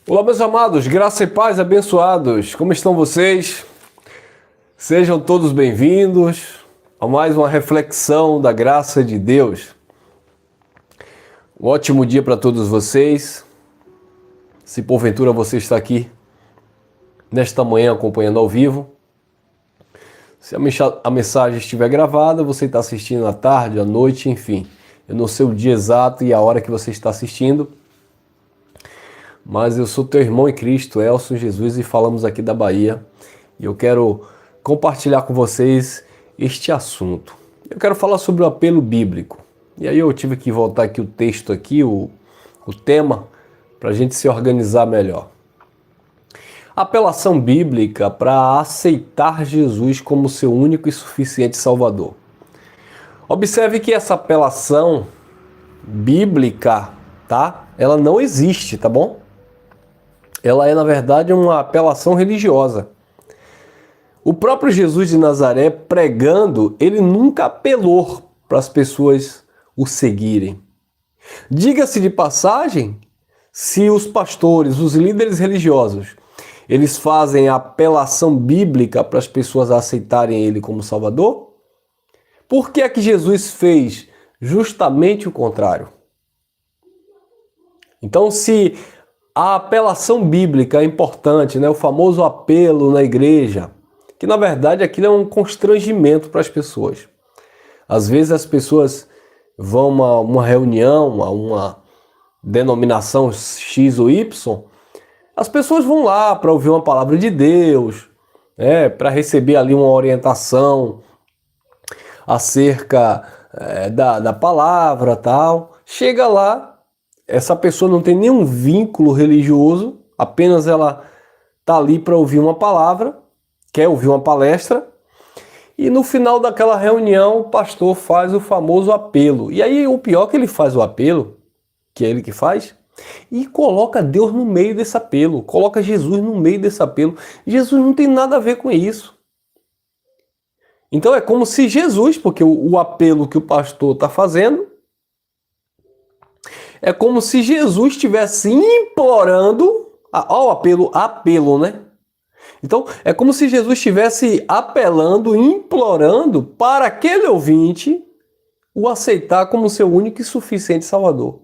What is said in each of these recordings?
Olá, meus amados, graça e paz, abençoados. Como estão vocês? Sejam todos bem-vindos a mais uma reflexão da graça de Deus. Um ótimo dia para todos vocês. Se porventura você está aqui nesta manhã acompanhando ao vivo, se a mensagem estiver gravada, você está assistindo à tarde, à noite, enfim. Eu não sei o dia exato e a hora que você está assistindo, mas eu sou teu irmão em Cristo, Elson Jesus, e falamos aqui da Bahia. E eu quero compartilhar com vocês este assunto. Eu quero falar sobre o apelo bíblico. E aí eu tive que voltar aqui o texto, aqui, o tema, para a gente se organizar melhor. Apelação bíblica para aceitar Jesus como seu único e suficiente Salvador. Observe que essa apelação bíblica, tá? Ela não existe, tá bom? Ela é, na verdade, uma apelação religiosa. O próprio Jesus de Nazaré, pregando, ele nunca apelou para as pessoas o seguirem. Diga-se de passagem, se os pastores, os líderes religiosos, eles fazem a apelação bíblica para as pessoas aceitarem ele como Salvador, por que é que Jesus fez justamente o contrário? Então, se a apelação bíblica é importante, né? O famoso apelo na igreja, que na verdade aquilo é um constrangimento para as pessoas. Às vezes as pessoas vão a uma reunião, a uma denominação X ou Y, as pessoas vão lá para ouvir uma palavra de Deus, para receber ali uma orientação acerca da palavra, tal. Chega lá, essa pessoa não tem nenhum vínculo religioso, apenas ela está ali para ouvir uma palavra, quer ouvir uma palestra, e no final daquela reunião o pastor faz o famoso apelo. E aí o pior é que ele faz o apelo, que é ele que faz, e coloca Deus no meio desse apelo, coloca Jesus no meio desse apelo. Jesus não tem nada a ver com isso. Então é como se Jesus, porque o apelo que o pastor está fazendo, é como se Jesus estivesse implorando, ó, apelo, né? Então, é como se Jesus estivesse apelando, implorando para aquele ouvinte o aceitar como seu único e suficiente Salvador.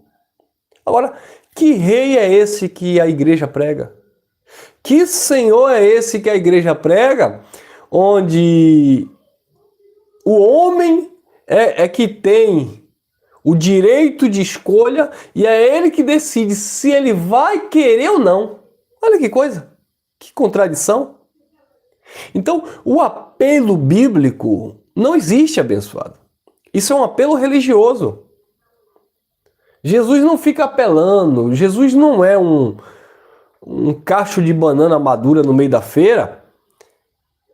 Agora, que rei é esse que a igreja prega? Que Senhor é esse que a igreja prega, onde o homem é que tem o direito de escolha e é ele que decide se ele vai querer ou não. Olha que coisa, que contradição. Então, o apelo bíblico não existe, abençoado. Isso é um apelo religioso. Jesus não fica apelando, Jesus não é um cacho de banana madura no meio da feira,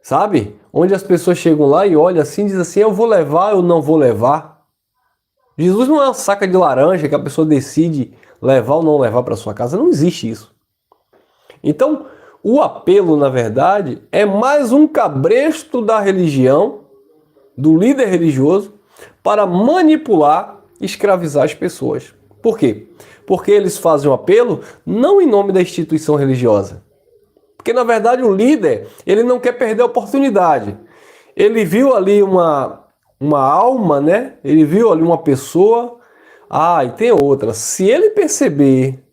sabe? Onde as pessoas chegam lá e olham assim e dizem assim, eu vou levar, eu não vou levar. Jesus não é uma saca de laranja que a pessoa decide levar ou não levar para sua casa. Não existe isso. Então, o apelo, na verdade, é mais um cabresto da religião, do líder religioso, para manipular e escravizar as pessoas. Por quê? Porque eles fazem um apelo não em nome da instituição religiosa. Porque, na verdade, o líder, ele não quer perder a oportunidade. Ele viu ali uma alma, né? Ele viu ali uma pessoa. E tem outra. Se ele perceber,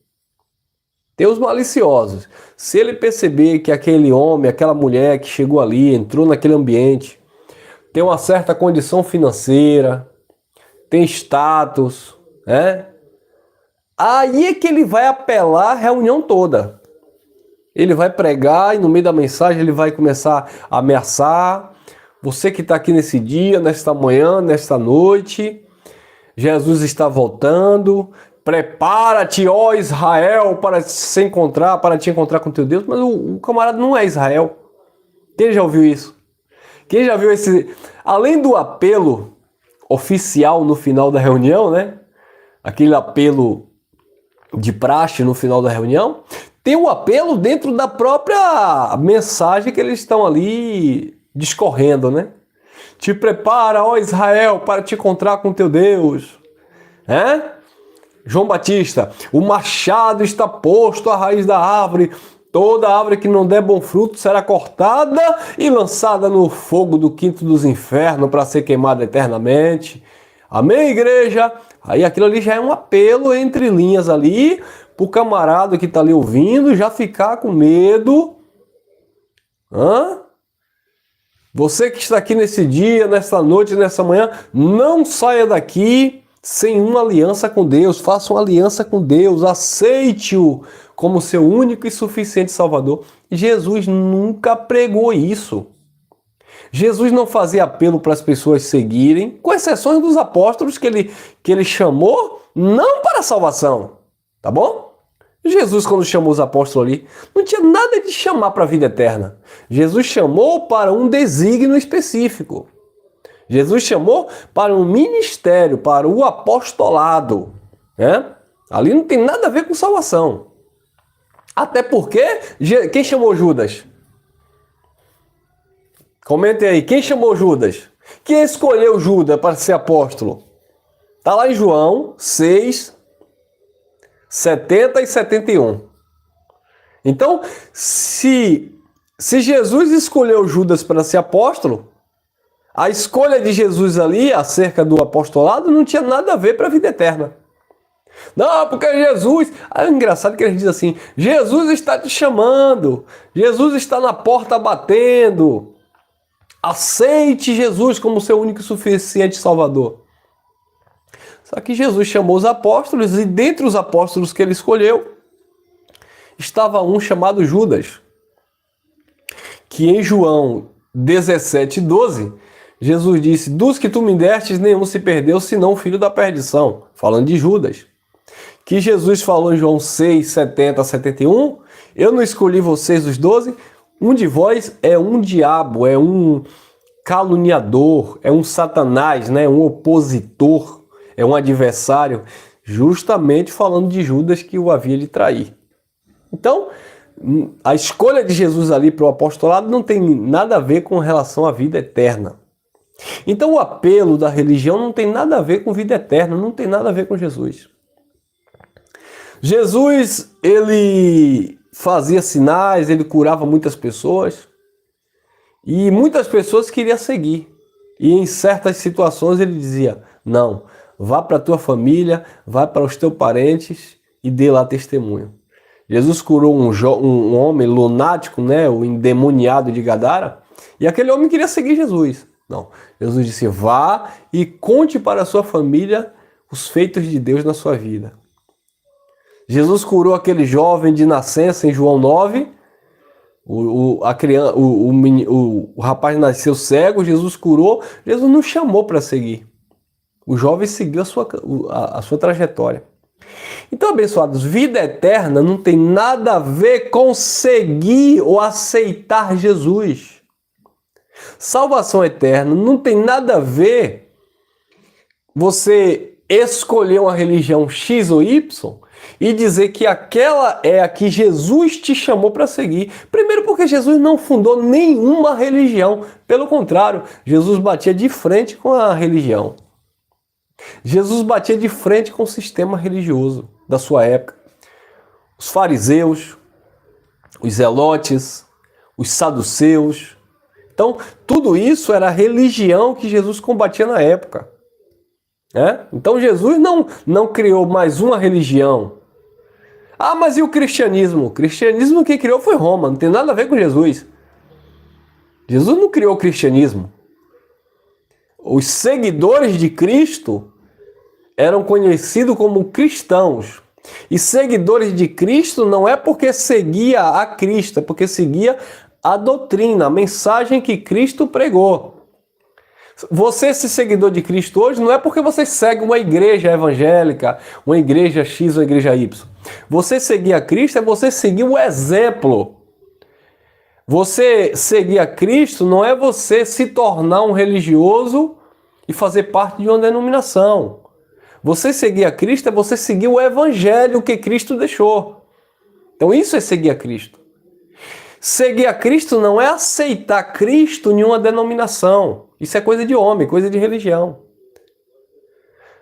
tem os maliciosos. Se ele perceber que aquele homem, aquela mulher que chegou ali, entrou naquele ambiente, tem uma certa condição financeira, tem status, né? Aí é que ele vai apelar a reunião toda. Ele vai pregar e no meio da mensagem ele vai começar a ameaçar. Você que está aqui nesse dia, nesta manhã, nesta noite, Jesus está voltando. Prepara-te, ó Israel, para te encontrar com teu Deus. Mas o camarada não é Israel. Quem já ouviu isso? Quem já viu esse... Além do apelo oficial no final da reunião, né? Aquele apelo de praxe no final da reunião, tem um apelo dentro da própria mensagem que eles estão ali discorrendo, né? Te prepara, ó Israel, para te encontrar com teu Deus. João Batista, o machado está posto à raiz da árvore, toda árvore que não der bom fruto será cortada e lançada no fogo do quinto dos infernos para ser queimada eternamente. Amém, igreja? Aí aquilo ali já é um apelo entre linhas ali, para o camarada que está ali ouvindo já ficar com medo. Você que está aqui nesse dia, nessa noite, nessa manhã, não saia daqui sem uma aliança com Deus. Faça uma aliança com Deus, aceite-o como seu único e suficiente Salvador. Jesus nunca pregou isso. Jesus não fazia apelo para as pessoas seguirem, com exceções dos apóstolos que ele chamou, não para a salvação, tá bom? Jesus, quando chamou os apóstolos ali, não tinha nada de chamar para a vida eterna. Jesus chamou para um desígnio específico. Jesus chamou para um ministério, para o apostolado, né? Ali não tem nada a ver com salvação. Até porque, quem chamou Judas? Comentem aí, quem chamou Judas? Quem escolheu Judas para ser apóstolo? Está lá em João 6, 70 e 71. Então, se Jesus escolheu Judas para ser apóstolo, a escolha de Jesus ali acerca do apostolado não tinha nada a ver para a vida eterna. Não, porque Jesus... é engraçado que eles dizem assim, Jesus está te chamando, Jesus está na porta batendo, aceite Jesus como seu único e suficiente Salvador. Só que Jesus chamou os apóstolos e dentre os apóstolos que ele escolheu, estava um chamado Judas, que em João 17:12, Jesus disse, dos que tu me destes, nenhum se perdeu, senão o filho da perdição. Falando de Judas. Que Jesus falou em João 6, 70 a 71, eu não escolhi vocês os 12, um de vós é um diabo, é um caluniador, é um satanás, né? Um opositor, é um adversário, justamente falando de Judas que o havia de trair. Então, a escolha de Jesus ali para o apostolado não tem nada a ver com relação à vida eterna. Então o apelo da religião não tem nada a ver com vida eterna, não tem nada a ver com Jesus. Jesus, ele fazia sinais, ele curava muitas pessoas e muitas pessoas queriam seguir. E em certas situações ele dizia, não, vá para a tua família, vá para os teus parentes e dê lá testemunho. Jesus curou um homem lunático, né, o endemoniado de Gadara, e aquele homem queria seguir Jesus. Não, Jesus disse, vá e conte para a sua família os feitos de Deus na sua vida. Jesus curou aquele jovem de nascença em João 9, o rapaz nasceu cego, Jesus curou, Jesus não chamou para seguir. O jovem seguiu a sua trajetória. Então, abençoados, vida eterna não tem nada a ver com seguir ou aceitar Jesus. Salvação eterna não tem nada a ver você escolher uma religião X ou Y e dizer que aquela é a que Jesus te chamou para seguir. Primeiro porque Jesus não fundou nenhuma religião. Pelo contrário, Jesus batia de frente com a religião. Jesus batia de frente com o sistema religioso da sua época. Os fariseus, os zelotes, os saduceus. Então, tudo isso era a religião que Jesus combatia na época. Então, Jesus não criou mais uma religião. Ah, mas e o cristianismo? O cristianismo quem criou foi Roma, não tem nada a ver com Jesus. Jesus não criou o cristianismo. Os seguidores de Cristo eram conhecidos como cristãos. E seguidores de Cristo não é porque seguia a Cristo, é porque seguia a doutrina, a mensagem que Cristo pregou. Você ser seguidor de Cristo hoje não é porque você segue uma igreja evangélica, uma igreja X ou uma igreja Y. Você seguir a Cristo é você seguir o exemplo. Você seguir a Cristo não é você se tornar um religioso e fazer parte de uma denominação. Você seguir a Cristo é você seguir o evangelho que Cristo deixou. Então isso é seguir a Cristo. Seguir a Cristo não é aceitar Cristo em uma denominação. Isso é coisa de homem, coisa de religião.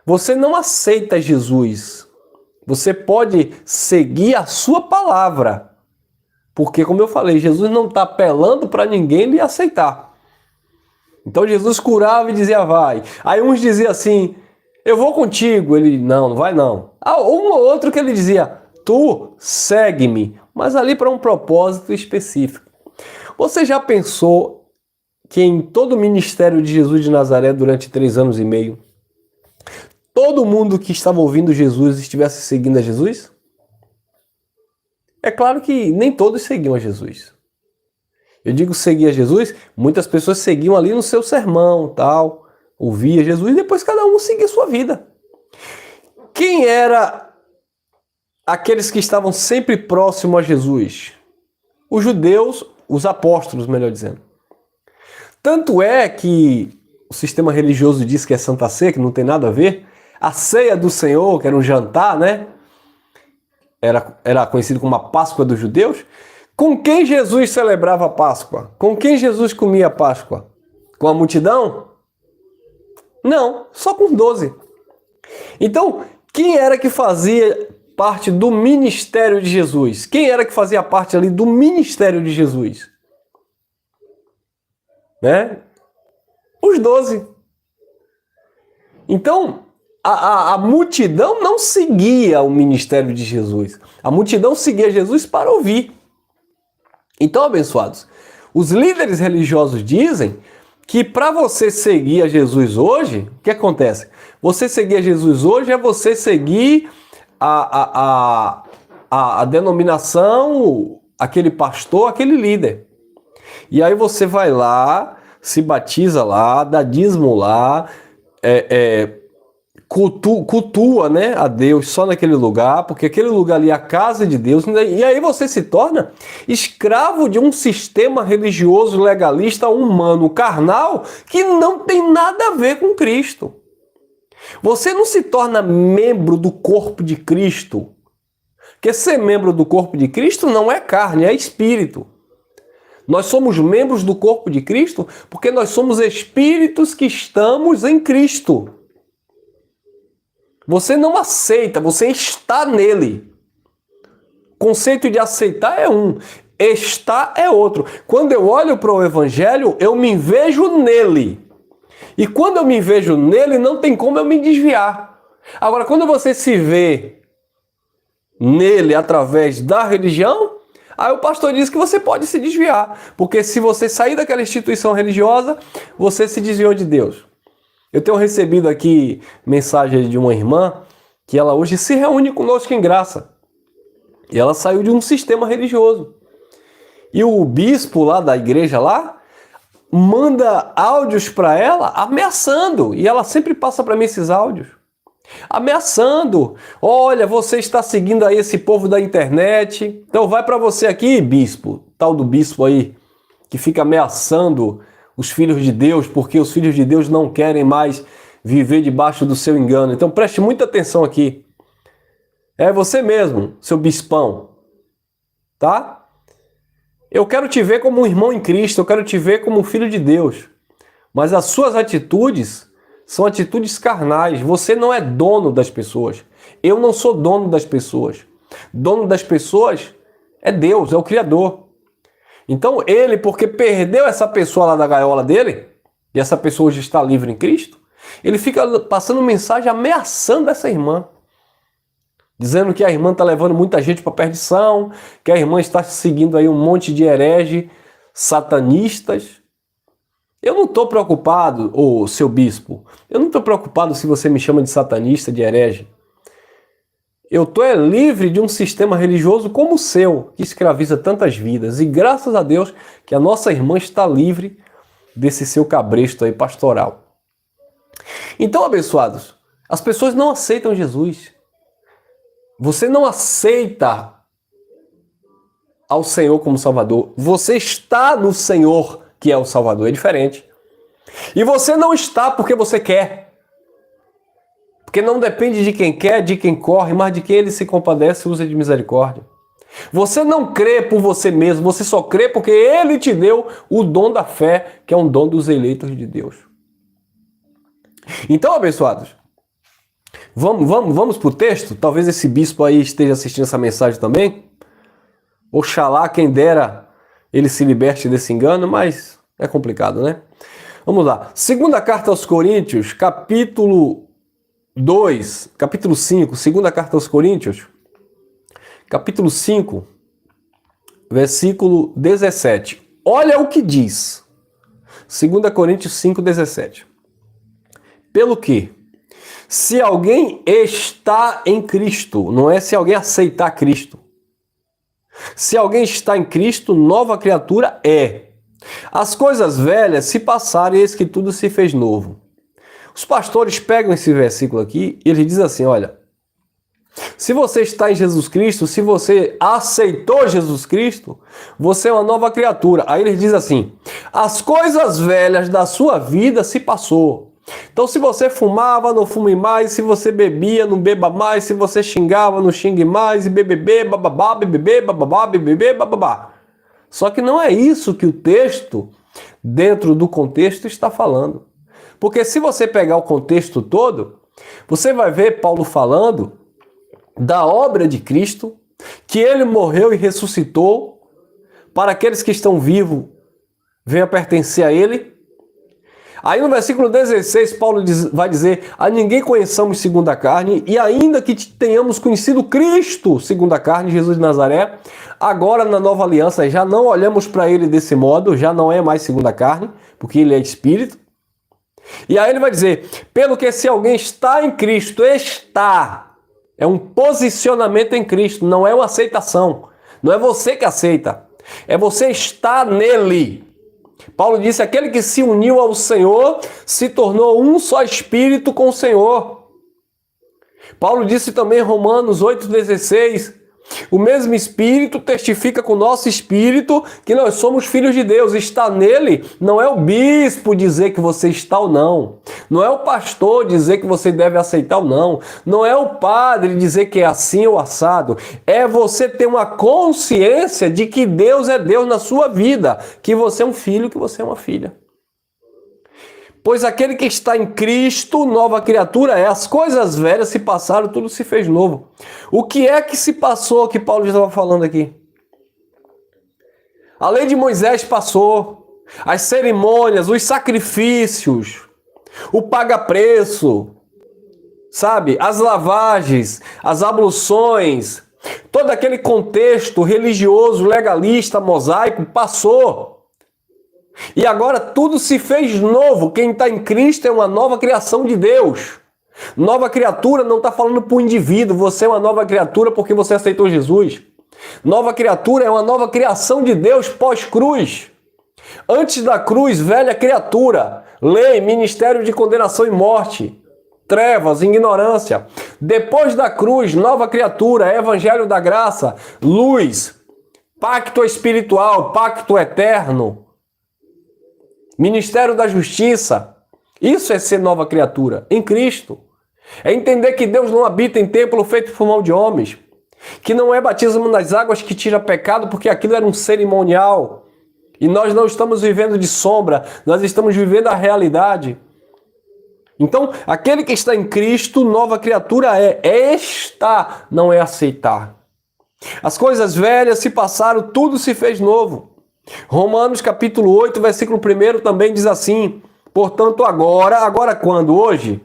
Você não aceita Jesus. Você pode seguir a sua palavra. Porque, como eu falei, Jesus não está apelando para ninguém lhe aceitar. Então Jesus curava e dizia, vai. Aí uns diziam assim, eu vou contigo. Ele, não vai não. Um ou outro que ele dizia, tu segue-me. Mas ali para um propósito específico. Você já pensou que em todo o ministério de Jesus de Nazaré durante 3 anos e meio, todo mundo que estava ouvindo Jesus estivesse seguindo a Jesus? É claro que nem todos seguiam a Jesus. Eu digo seguir a Jesus, muitas pessoas seguiam ali no seu sermão, tal, ouvia Jesus e depois cada um seguia a sua vida. Quem era aqueles que estavam sempre próximos a Jesus? Os judeus, os apóstolos, melhor dizendo. Tanto é que o sistema religioso diz que é Santa Ceia, que não tem nada a ver. A ceia do Senhor, que era um jantar, né? Era conhecido como a Páscoa dos judeus. Com quem Jesus celebrava a Páscoa? Com quem Jesus comia a Páscoa? Com a multidão? Não, só com 12. Então, quem era que fazia parte do ministério de Jesus? Quem era que fazia parte ali do ministério de Jesus? Né? Os 12. Então, a multidão não seguia o ministério de Jesus. A multidão seguia Jesus para ouvir. Então, abençoados, os líderes religiosos dizem que para você seguir a Jesus hoje, o que acontece? Você seguir a Jesus hoje é você seguir a denominação, aquele pastor, aquele líder. E aí você vai lá, se batiza lá, dá dízimo lá, cultua, né, a Deus só naquele lugar, porque aquele lugar ali é a casa de Deus, e aí você se torna escravo de um sistema religioso, legalista, humano, carnal, que não tem nada a ver com Cristo. Você não se torna membro do corpo de Cristo, porque ser membro do corpo de Cristo não é carne, é espírito. Nós somos membros do corpo de Cristo porque nós somos espíritos que estamos em Cristo. Você não aceita, você está nele. O conceito de aceitar é um, estar é outro. Quando eu olho para o Evangelho, eu me vejo nele. E quando eu me vejo nele, não tem como eu me desviar. Agora, quando você se vê nele através da religião, aí o pastor diz que você pode se desviar. Porque se você sair daquela instituição religiosa, você se desviou de Deus. Eu tenho recebido aqui mensagem de uma irmã que ela hoje se reúne conosco em graça. E ela saiu de um sistema religioso. E o bispo lá da igreja lá manda áudios para ela ameaçando. E ela sempre passa para mim esses áudios. Ameaçando. Olha, você está seguindo aí esse povo da internet. Então vai para você aqui, bispo. Tal do bispo aí que fica ameaçando os filhos de Deus, porque os filhos de Deus não querem mais viver debaixo do seu engano. Então preste muita atenção aqui. É você mesmo, seu bispão. Tá? Eu quero te ver como um irmão em Cristo, eu quero te ver como um filho de Deus. Mas as suas atitudes são atitudes carnais. Você não é dono das pessoas. Eu não sou dono das pessoas. Dono das pessoas é Deus, é o Criador. Então ele, porque perdeu essa pessoa lá da gaiola dele, e essa pessoa hoje está livre em Cristo, ele fica passando mensagem ameaçando essa irmã. Dizendo que a irmã está levando muita gente para a perdição, que a irmã está seguindo aí um monte de herege, satanistas. Eu não estou preocupado, ô seu bispo, eu não estou preocupado se você me chama de satanista, de herege. Eu estou livre de um sistema religioso como o seu, que escraviza tantas vidas. E graças a Deus que a nossa irmã está livre desse seu cabresto aí pastoral. Então, abençoados, as pessoas não aceitam Jesus. Você não aceita ao Senhor como Salvador. Você está no Senhor, que é o Salvador. É diferente. E você não está porque você quer. Porque não depende de quem quer, de quem corre, mas de quem ele se compadece e usa de misericórdia. Você não crê por você mesmo, você só crê porque ele te deu o dom da fé, que é um dom dos eleitos de Deus. Então, abençoados, Vamos para o texto? Talvez esse bispo aí esteja assistindo essa mensagem também. Oxalá, quem dera, ele se liberte desse engano, mas é complicado, né? Vamos lá. Segunda carta aos Coríntios, capítulo 2, capítulo 5, segunda carta aos Coríntios, capítulo 5, versículo 17. Olha o que diz. 2 Coríntios 5, 17. Pelo que? Se alguém está em Cristo, não é se alguém aceitar Cristo. Se alguém está em Cristo, nova criatura é. As coisas velhas se passaram e eis que tudo se fez novo. Os pastores pegam esse versículo aqui e eles dizem assim, olha, se você está em Jesus Cristo, se você aceitou Jesus Cristo, você é uma nova criatura. Aí eles dizem assim, as coisas velhas da sua vida se passou. Então se você fumava, não fume mais, se você bebia, não beba mais, se você xingava, não xingue mais, e bebê, bababá, bebê, bababá, bebê, bababá. Só que não é isso que o texto, dentro do contexto, está falando. Porque se você pegar o contexto todo, você vai ver Paulo falando da obra de Cristo, que ele morreu e ressuscitou, para aqueles que estão vivos, venham pertencer a ele. Aí no versículo 16, Paulo vai dizer, a ninguém conheçamos segundo a carne, e ainda que tenhamos conhecido Cristo segundo a carne, Jesus de Nazaré, agora na nova aliança já não olhamos para ele desse modo, já não é mais segundo a carne, porque ele é espírito. E aí ele vai dizer, pelo que se alguém está em Cristo, está. É um posicionamento em Cristo, não é uma aceitação. Não é você que aceita, é você estar nele. Paulo disse, aquele que se uniu ao Senhor se tornou um só espírito com o Senhor. Paulo disse também em Romanos 8,16, o mesmo Espírito testifica com o nosso espírito que nós somos filhos de Deus. Está nele não é o bispo dizer que você está ou não. Não é o pastor dizer que você deve aceitar ou não. Não é o padre dizer que é assim ou assado. É você ter uma consciência de que Deus é Deus na sua vida. Que você é um filho, que você é uma filha. Pois aquele que está em Cristo, nova criatura é. As coisas velhas se passaram, tudo se fez novo. O que é que se passou que Paulo estava falando aqui? A lei de Moisés passou. As cerimônias, os sacrifícios, o paga-preço, sabe? As lavagens, as abluções, todo aquele contexto religioso, legalista, mosaico, passou. E agora tudo se fez novo. Quem está em Cristo é uma nova criação de Deus. Nova criatura não está falando para o indivíduo. Você é uma nova criatura porque você aceitou Jesus. Nova criatura é uma nova criação de Deus pós-cruz. Antes da cruz, velha criatura. Lei, ministério de condenação e morte. Trevas, ignorância. Depois da cruz, nova criatura, evangelho da graça, luz, pacto espiritual, pacto eterno. Ministério da Justiça, isso é ser nova criatura em Cristo. É entender que Deus não habita em templo feito por mão de homens. Que não é batismo nas águas que tira pecado, porque aquilo era um cerimonial. E nós não estamos vivendo de sombra, nós estamos vivendo a realidade. Então, aquele que está em Cristo, nova criatura é. É estar, não é aceitar. As coisas velhas se passaram, tudo se fez novo. Romanos capítulo 8, versículo 1 também diz assim, portanto agora quando? Hoje?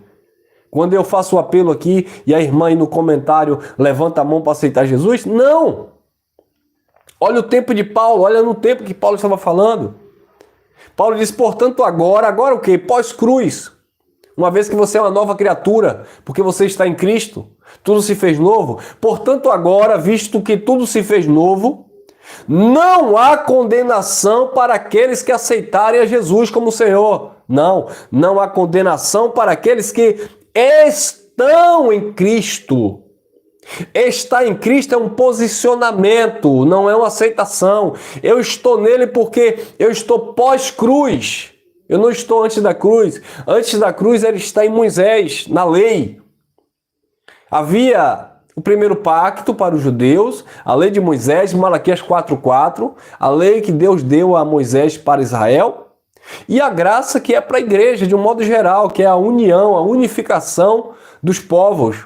Quando eu faço o apelo aqui e a irmã aí no comentário levanta a mão para aceitar Jesus? Não! Olha o tempo de Paulo, olha no tempo que Paulo estava falando. Paulo diz, portanto agora o quê? Pós-cruz. Uma vez que você é uma nova criatura, porque você está em Cristo, tudo se fez novo. Portanto agora, visto que tudo se fez novo, não há condenação para aqueles que aceitarem a Jesus como Senhor. Não há condenação para aqueles que estão em Cristo. Estar em Cristo é um posicionamento, não é uma aceitação. Eu estou nele porque eu estou pós-cruz. Eu não estou antes da cruz. Antes da cruz ele está em Moisés, na lei. Havia o primeiro pacto para os judeus, a lei de Moisés, Malaquias 4:4, a lei que Deus deu a Moisés para Israel. E a graça que é para a igreja, de um modo geral, que é a união, a unificação dos povos.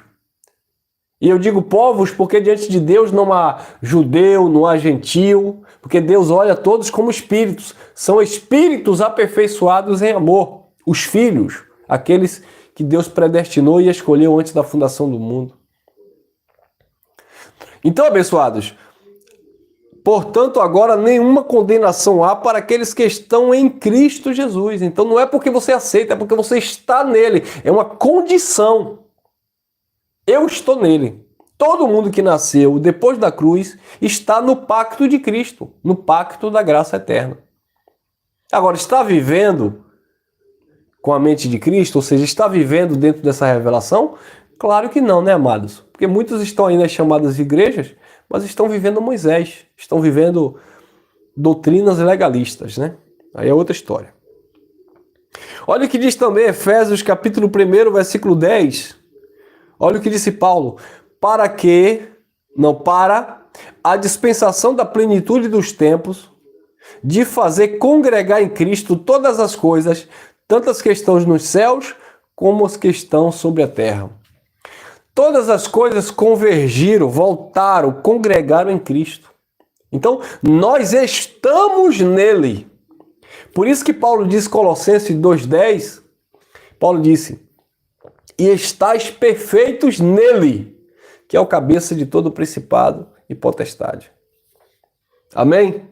E eu digo povos porque diante de Deus não há judeu, não há gentil, porque Deus olha todos como espíritos. São espíritos aperfeiçoados em amor. Os filhos, aqueles que Deus predestinou e escolheu antes da fundação do mundo. Então, abençoados, portanto, agora nenhuma condenação há para aqueles que estão em Cristo Jesus. Então não é porque você aceita, é porque você está nele. É uma condição. Eu estou nele. Todo mundo que nasceu depois da cruz está no pacto de Cristo, no pacto da graça eterna. Agora, está vivendo com a mente de Cristo, ou seja, está vivendo dentro dessa revelação? Claro que não, né, amados? Porque muitos estão aí nas chamadas igrejas, mas estão vivendo Moisés, estão vivendo doutrinas legalistas, né? Aí é outra história. Olha o que diz também Efésios capítulo 1, versículo 10. Olha o que disse Paulo. Para a dispensação da plenitude dos tempos, de fazer congregar em Cristo todas as coisas, tanto as que estão nos céus, como as que estão sobre a terra. Todas as coisas convergiram, voltaram, congregaram em Cristo. Então, nós estamos nele. Por isso que Paulo diz, Colossenses 2,10, Paulo disse, e estáis perfeitos nele, que é o cabeça de todo principado e potestade. Amém?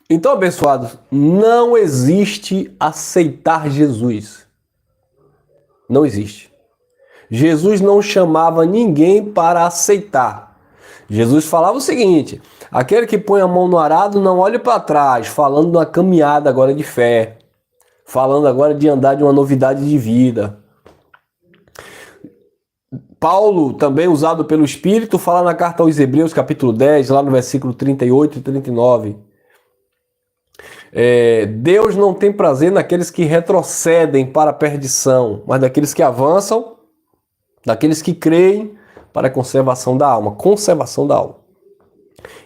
Então, abençoados, não existe aceitar Jesus. Não existe. Jesus não chamava ninguém para aceitar. Jesus falava o seguinte, aquele que põe a mão no arado não olhe para trás, falando de uma caminhada agora de fé, falando agora de andar de uma novidade de vida. Paulo, também usado pelo Espírito, fala na carta aos Hebreus, capítulo 10, lá no versículo 38 e 39. Deus não tem prazer naqueles que retrocedem para a perdição, mas daqueles que avançam, daqueles que creem para a conservação da alma. Conservação da alma.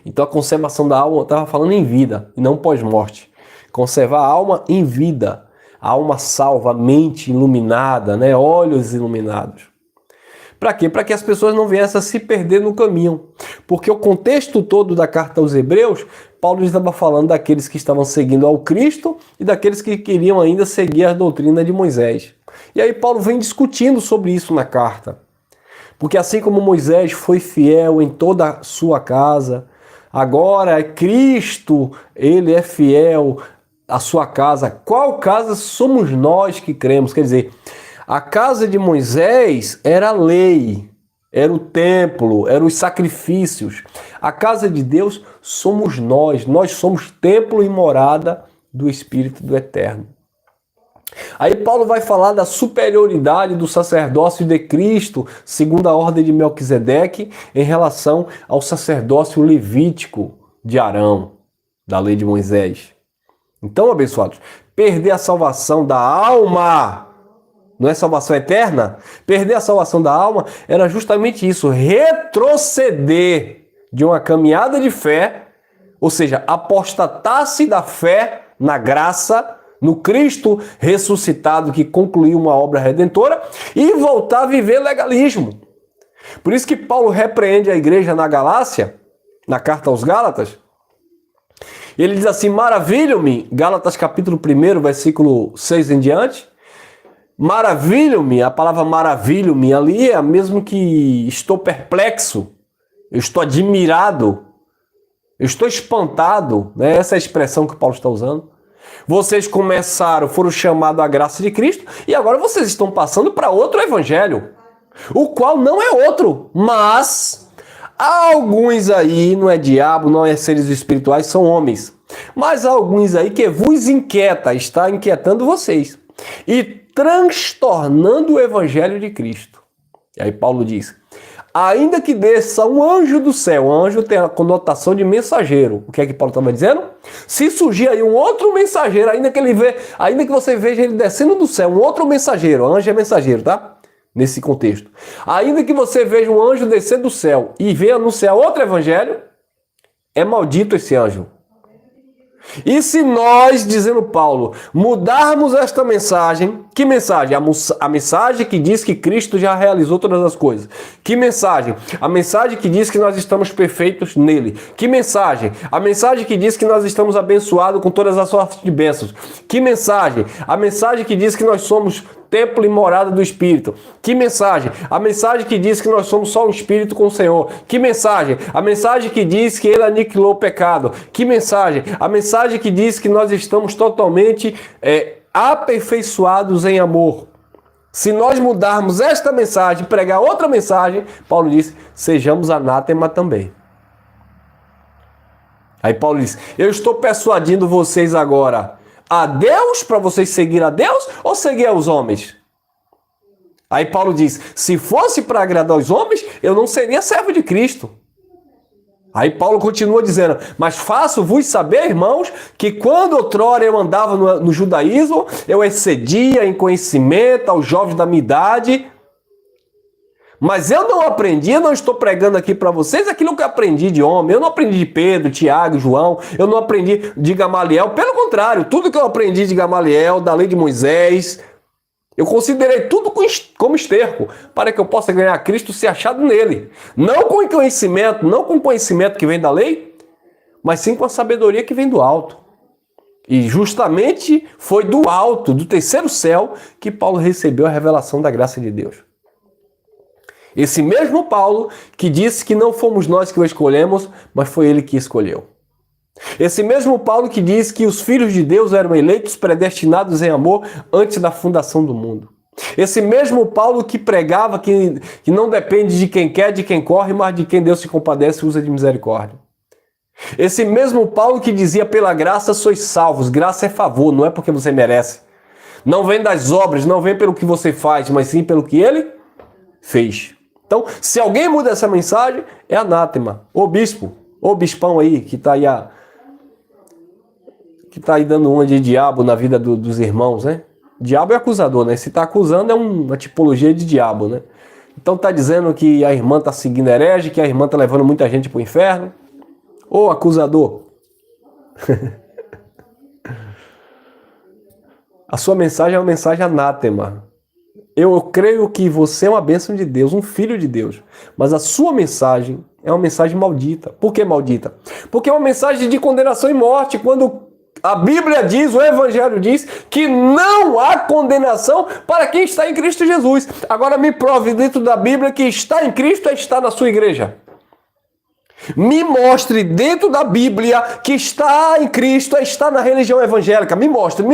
Então a conservação da alma, eu estava falando em vida e não pós-morte. Conservar a alma em vida. A alma salva, a mente iluminada, né? Olhos iluminados. Para quê? Para que as pessoas não viessem a se perder no caminho. Porque o contexto todo da carta aos Hebreus, Paulo estava falando daqueles que estavam seguindo ao Cristo e daqueles que queriam ainda seguir a doutrina de Moisés. E aí Paulo vem discutindo sobre isso na carta. Porque assim como Moisés foi fiel em toda a sua casa, agora Cristo, ele é fiel à sua casa. Qual casa somos nós que cremos? Quer dizer, a casa de Moisés era a lei, era o templo, eram os sacrifícios. A casa de Deus somos nós somos templo e morada do Espírito do Eterno. Aí Paulo vai falar da superioridade do sacerdócio de Cristo, segundo a ordem de Melquisedeque, em relação ao sacerdócio levítico de Arão, da lei de Moisés. Então, abençoados, perder a salvação da alma, não é salvação eterna? Perder a salvação da alma era justamente isso, retroceder de uma caminhada de fé, ou seja, apostatar-se da fé na graça, no Cristo ressuscitado que concluiu uma obra redentora e voltar a viver legalismo. Por isso que Paulo repreende a igreja na Galácia, na carta aos Gálatas. Ele diz assim, maravilho-me, Gálatas capítulo 1, versículo 6 em diante, maravilho-me, a palavra maravilho-me ali é a mesma que estou perplexo, eu estou admirado, eu estou espantado, né? Essa é a expressão que Paulo está usando. Vocês foram chamados à graça de Cristo e agora vocês estão passando para outro evangelho, o qual não é outro, mas há alguns aí, não é diabo, não é seres espirituais, são homens, mas há alguns aí que vos inquieta, está inquietando vocês e transtornando o evangelho de Cristo. E aí Paulo diz, ainda que desça um anjo do céu, o anjo tem a conotação de mensageiro. O que é que Paulo estava dizendo? Se surgir aí um outro mensageiro, ainda que você veja ele descendo do céu, um outro mensageiro, anjo é mensageiro, tá? nesse contexto. Ainda que você veja um anjo descer do céu e venha anunciar outro evangelho, é maldito esse anjo. E se nós, dizendo Paulo, mudarmos esta mensagem, que mensagem? A mensagem que diz que Cristo já realizou todas as coisas. Que mensagem? A mensagem que diz que nós estamos perfeitos nele. Que mensagem? A mensagem que diz que nós estamos abençoados com todas as sortes de bênçãos. Que mensagem? A mensagem que diz que nós somos templo e morada do Espírito. Que mensagem? A mensagem que diz que nós somos só um Espírito com o Senhor. Que mensagem? A mensagem que diz que Ele aniquilou o pecado. Que mensagem? A mensagem que diz que nós estamos totalmente aperfeiçoados em amor. Se nós mudarmos esta mensagem e pregar outra mensagem, Paulo diz, sejamos anátema também. Aí Paulo diz, eu estou persuadindo vocês agora a Deus, para vocês seguir a Deus, ou seguir aos homens? Aí Paulo diz, se fosse para agradar os homens, eu não seria servo de Cristo. Aí Paulo continua dizendo, mas faço-vos saber, irmãos, que quando outrora eu andava no judaísmo, eu excedia em conhecimento aos jovens da minha idade, mas eu não aprendi, eu não estou pregando aqui para vocês aquilo que eu aprendi de homem. Eu não aprendi de Pedro, Tiago, João. Eu não aprendi de Gamaliel. Pelo contrário, tudo que eu aprendi de Gamaliel, da lei de Moisés, eu considerei tudo como esterco, para que eu possa ganhar Cristo se achado nele. Não com conhecimento, não com conhecimento que vem da lei, mas sim com a sabedoria que vem do alto. E justamente foi do alto, do terceiro céu, que Paulo recebeu a revelação da graça de Deus. Esse mesmo Paulo que disse que não fomos nós que o escolhemos, mas foi ele que escolheu. Esse mesmo Paulo que disse que os filhos de Deus eram eleitos, predestinados em amor antes da fundação do mundo. Esse mesmo Paulo que pregava que não depende de quem quer, de quem corre, mas de quem Deus se compadece e usa de misericórdia. Esse mesmo Paulo que dizia, pela graça sois salvos, graça é favor, não é porque você merece. Não vem das obras, não vem pelo que você faz, mas sim pelo que ele fez. Então, se alguém muda essa mensagem, é anátema. O bispo, o bispão aí, que está aí dando uma de diabo na vida dos irmãos, né? Diabo é acusador, né? Se está acusando é uma tipologia de diabo, né? Então está dizendo que a irmã está seguindo herege, que a irmã está levando muita gente para o inferno. Ô acusador! A sua mensagem é uma mensagem anátema. Eu creio que você é uma bênção de Deus, um filho de Deus. Mas a sua mensagem é uma mensagem maldita. Por que maldita? Porque é uma mensagem de condenação e morte. Quando a Bíblia diz, o Evangelho diz, que não há condenação para quem está em Cristo Jesus. Agora me prove dentro da Bíblia que está em Cristo é estar na sua igreja. Me mostre dentro da Bíblia que está em Cristo é estar na religião evangélica. Me mostre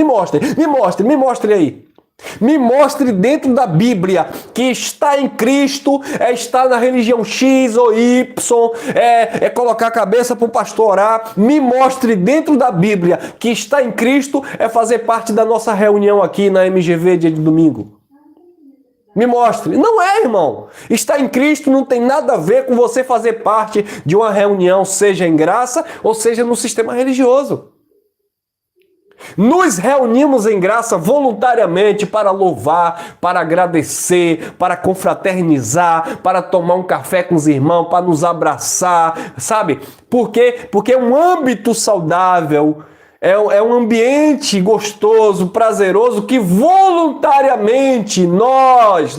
aí. Me mostre dentro da Bíblia que está em Cristo é estar na religião X ou Y, é colocar a cabeça para o pastor orar. Me mostre dentro da Bíblia que está em Cristo é fazer parte da nossa reunião aqui na MGV dia de domingo. Me mostre. Não é, irmão. Estar em Cristo não tem nada a ver com você fazer parte de uma reunião, seja em graça ou seja no sistema religioso. Nos reunimos em graça voluntariamente para louvar, para agradecer, para confraternizar, para tomar um café com os irmãos, para nos abraçar, sabe? Por quê? Porque é um âmbito saudável, é um ambiente gostoso, prazeroso, que voluntariamente nós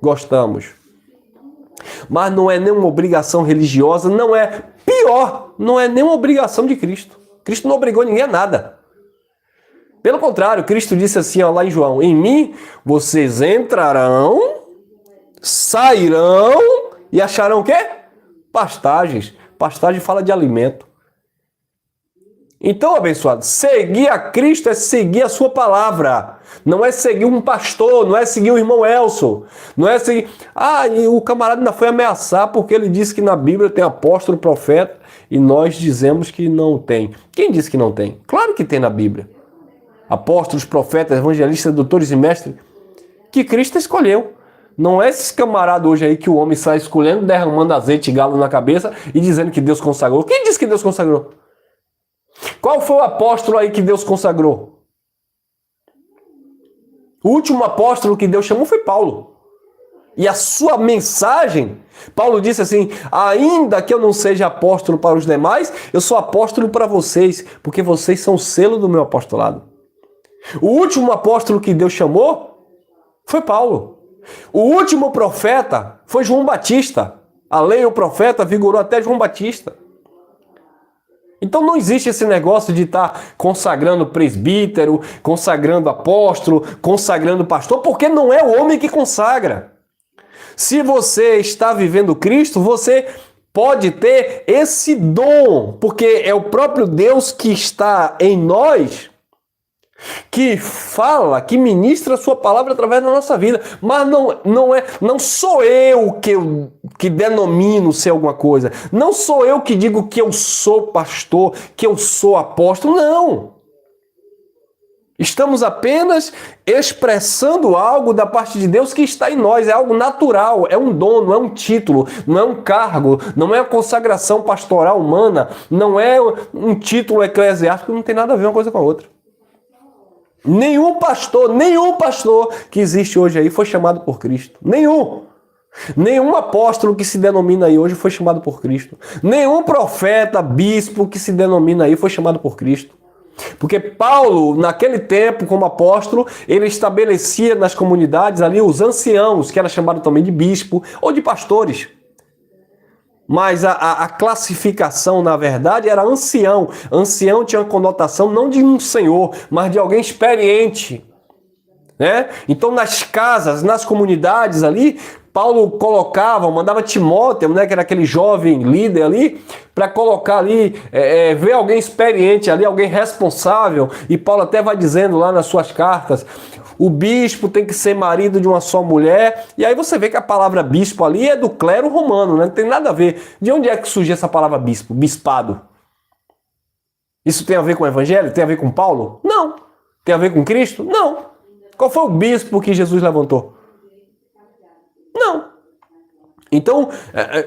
gostamos. Mas não é nenhuma obrigação religiosa, não é nenhuma obrigação de Cristo. Cristo não obrigou ninguém a nada. Pelo contrário, Cristo disse assim, ó, lá em João, em mim vocês entrarão, sairão e acharão o quê? Pastagens. Pastagem fala de alimento. Então, abençoado, seguir a Cristo é seguir a sua palavra. Não é seguir um pastor, não é seguir o irmão Elson. Não é seguir... e o camarada ainda foi ameaçar porque ele disse que na Bíblia tem apóstolo, profeta, e nós dizemos que não tem. Quem disse que não tem? Claro que tem na Bíblia. Apóstolos, profetas, evangelistas, doutores e mestres, que Cristo escolheu. Não é esses camaradas hoje aí que o homem sai escolhendo, derramando azeite e galo na cabeça e dizendo que Deus consagrou. Quem disse que Deus consagrou? Qual foi o apóstolo aí que Deus consagrou? O último apóstolo que Deus chamou foi Paulo. E a sua mensagem, Paulo disse assim, ainda que eu não seja apóstolo para os demais, eu sou apóstolo para vocês, porque vocês são o selo do meu apostolado. O último apóstolo que Deus chamou foi Paulo. O último profeta foi João Batista. A lei e o profeta vigorou até João Batista. Então não existe esse negócio de estar consagrando presbítero, consagrando apóstolo, consagrando pastor, porque não é o homem que consagra. Se você está vivendo Cristo, você pode ter esse dom, porque é o próprio Deus que está em nós, que fala, que ministra a sua palavra através da nossa vida. Mas não sou eu que denomino ser alguma coisa. Não sou eu que digo que eu sou pastor, que eu sou apóstolo. Não. Estamos apenas expressando algo da parte de Deus que está em nós. É algo natural, é um dom, não é um título, não é um cargo, não é a consagração pastoral humana, não é um título eclesiástico, não tem nada a ver uma coisa com a outra. Nenhum pastor que existe hoje aí foi chamado por Cristo. Nenhum apóstolo que se denomina aí hoje foi chamado por Cristo. Nenhum profeta, bispo que se denomina aí foi chamado por Cristo. Porque Paulo, naquele tempo, como apóstolo, ele estabelecia nas comunidades ali os anciãos, que era chamado também de bispo ou de pastores. Mas a classificação, na verdade, era ancião. Ancião tinha uma conotação não de um senhor, mas de alguém experiente. Né? Então, nas casas, nas comunidades ali, Paulo mandava Timóteo, né, que era aquele jovem líder ali, para colocar ali, ver alguém experiente ali, alguém responsável. E Paulo até vai dizendo lá nas suas cartas, o bispo tem que ser marido de uma só mulher. E aí você vê que a palavra bispo ali é do clero romano, né? Não tem nada a ver. De onde é que surgiu essa palavra bispo, bispado? Isso tem a ver com o evangelho? Tem a ver com Paulo? Não. Tem a ver com Cristo? Não. Qual foi o bispo que Jesus levantou? Não. Então,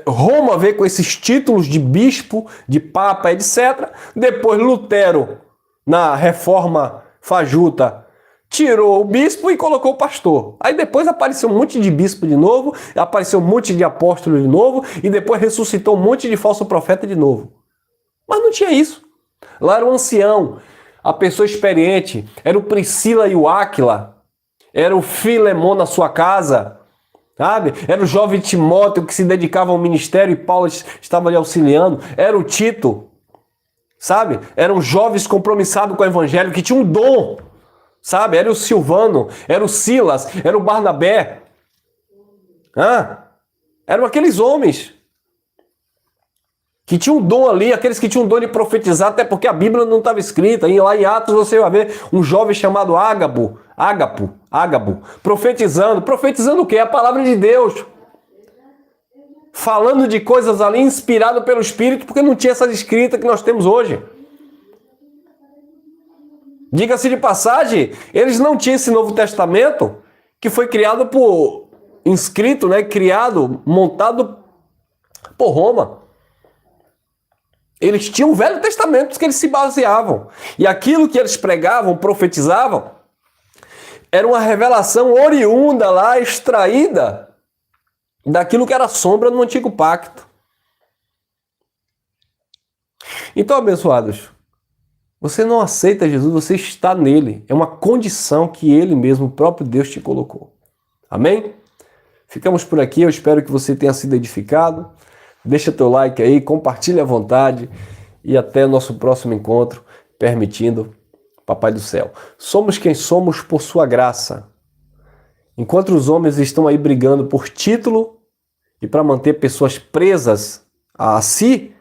Roma veio com esses títulos de bispo, de papa, etc. Depois Lutero, na reforma fajuta, tirou o bispo e colocou o pastor. Aí depois apareceu um monte de bispo de novo, apareceu um monte de apóstolo de novo, e depois ressuscitou um monte de falso profeta de novo. Mas não tinha isso. Lá era o ancião, a pessoa experiente, era o Priscila e o Áquila, era o Filemon na sua casa, sabe? Era o jovem Timóteo que se dedicava ao ministério e Paulo estava ali auxiliando. Era o Tito, sabe? Eram jovens compromissados com o evangelho que tinham um dom, sabe? Era o Silvano, era o Silas, era o Barnabé. Eram aqueles homens que tinham um dom ali, aqueles que tinham um dom de profetizar, até porque a Bíblia não estava escrita. E lá em Atos você vai ver um jovem chamado Ágabo, profetizando o quê? A palavra de Deus. Falando de coisas ali, inspirado pelo Espírito, porque não tinha essa escrita que nós temos hoje. Diga-se de passagem, eles não tinham esse Novo Testamento, que foi criado montado por Roma. Eles tinham o Velho Testamento que eles se baseavam. E aquilo que eles pregavam, profetizavam, era uma revelação oriunda lá, extraída daquilo que era sombra no Antigo Pacto. Então, abençoados, você não aceita Jesus, você está nele. É uma condição que ele mesmo, o próprio Deus, te colocou. Amém? Ficamos por aqui, eu espero que você tenha sido edificado. Deixa teu like aí, compartilha à vontade e até nosso próximo encontro, permitindo Papai do Céu. Somos quem somos por sua graça. Enquanto os homens estão aí brigando por título e para manter pessoas presas a si,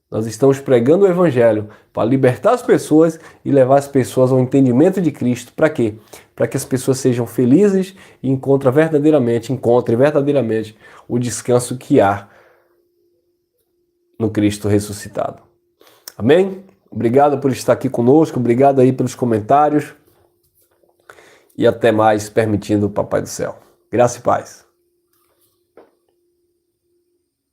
nós estamos pregando o Evangelho para libertar as pessoas e levar as pessoas ao entendimento de Cristo. Para quê? Para que as pessoas sejam felizes e encontrem verdadeiramente o descanso que há no Cristo ressuscitado. Amém? Obrigado por estar aqui conosco, obrigado aí pelos comentários e até mais, permitindo o Papai do Céu. Graça e paz.